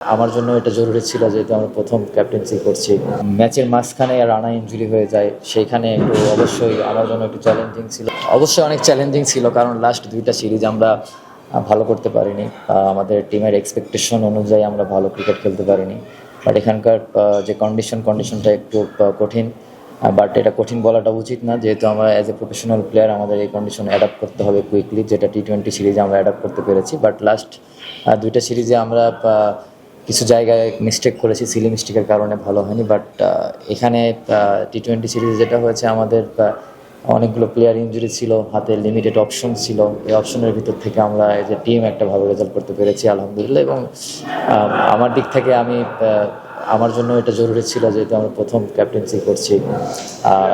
আমার জন্য এটা জরুরি ছিল, যেহেতু আমরা প্রথম ক্যাপ্টেন্সি করছি। ম্যাচের মাঝখানে রানা ইনজুরি হয়ে যায়, সেইখানে একটু অবশ্যই আমার জন্য একটু চ্যালেঞ্জিং ছিল। অবশ্যই অনেক চ্যালেঞ্জিং ছিল, কারণ লাস্ট দুইটা সিরিজ আমরা ভালো করতে পারিনি। আমাদের টিমের এক্সপেকটেশন অনুযায়ী আমরা ভালো ক্রিকেট খেলতে পারিনি। বাট এখানকার যে কন্ডিশনটা একটু কঠিন। বাট এটা কঠিন বলাটা উচিত না, যেহেতু আমরা অ্যাজ এ প্রফেশনাল প্লেয়ার আমাদের এই কন্ডিশন অ্যাডাপ্ট করতে হবে কুইকলি, যেটা টি-20 সিরিজে আমরা অ্যাডাপ্ট করতে পেরেছি। বাট লাস্ট দুইটা সিরিজে আমরা কিছু জায়গায় মিস্টেক করেছি, সিলি মিস্টেকের কারণে ভালো হয়নি। বাট এখানে টি-20 সিরিজে যেটা হয়েছে, আমাদের অনেকগুলো প্লেয়ার ইনজুরি ছিল, হাতে লিমিটেড অপশন ছিল। এই অপশনের ভিতর থেকে আমরা এজ এ টিম একটা ভালো রেজাল্ট করতে পেরেছি আলহামদুলিল্লাহ। এবং আমার দিক থেকে আমার জন্য এটা জরুরি ছিল, যেহেতু আমরা প্রথম ক্যাপ্টেন্সি করছি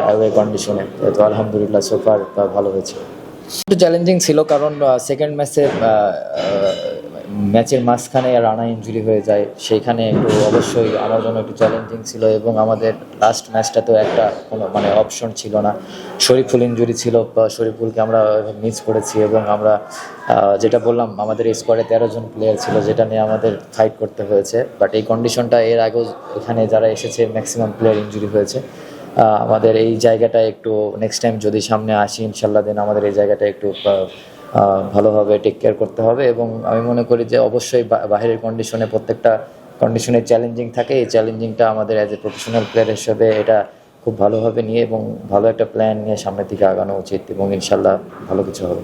অ্যাওয়ে কন্ডিশনে, তো আলহামদুলিল্লাহ সোফার ভালো হয়েছে। একটু চ্যালেঞ্জিং ছিল, কারণ সেকেন্ড ম্যাচের মাঝখানে রানা ইনজুরি হয়ে যায়, সেইখানে একটু অবশ্যই আমার জন্য একটু চ্যালেঞ্জিং ছিল। এবং আমাদের লাস্ট ম্যাচটা তো একটা কোনো অপশন ছিল না, শরীফুল ইনজুরি ছিল, শরীফুলকে আমরা মিস করেছি। এবং আমরা যেটা বললাম, আমাদের এই স্কোয়াডে 13 জন প্লেয়ার ছিল, যেটা নিয়ে আমাদের ফাইট করতে হয়েছে। বাট এই কন্ডিশনটা এর আগেও এখানে যারা এসেছে ম্যাক্সিমাম প্লেয়ার ইনজুরি হয়েছে। আমাদের এই জায়গাটা একটু নেক্সট টাইম যদি সামনে আসি ইনশাল্লাহ, দেন আমাদের এই জায়গাটা একটু ভালোভাবে টেক কেয়ার করতে হবে। এবং আমি মনে করি যে অবশ্যই বাইরের কন্ডিশনে প্রত্যেকটা কন্ডিশনে চ্যালেঞ্জিং থাকে। এই চ্যালেঞ্জিংটা আমাদের অ্যাজ এ প্রফেশনাল প্লেয়ার হিসেবে এটা খুব ভালোভাবে নিয়ে এবং ভালো একটা প্ল্যান নিয়ে সামনের দিকে আগানো উচিত, এবং ইনশাল্লাহ ভালো কিছু হবে।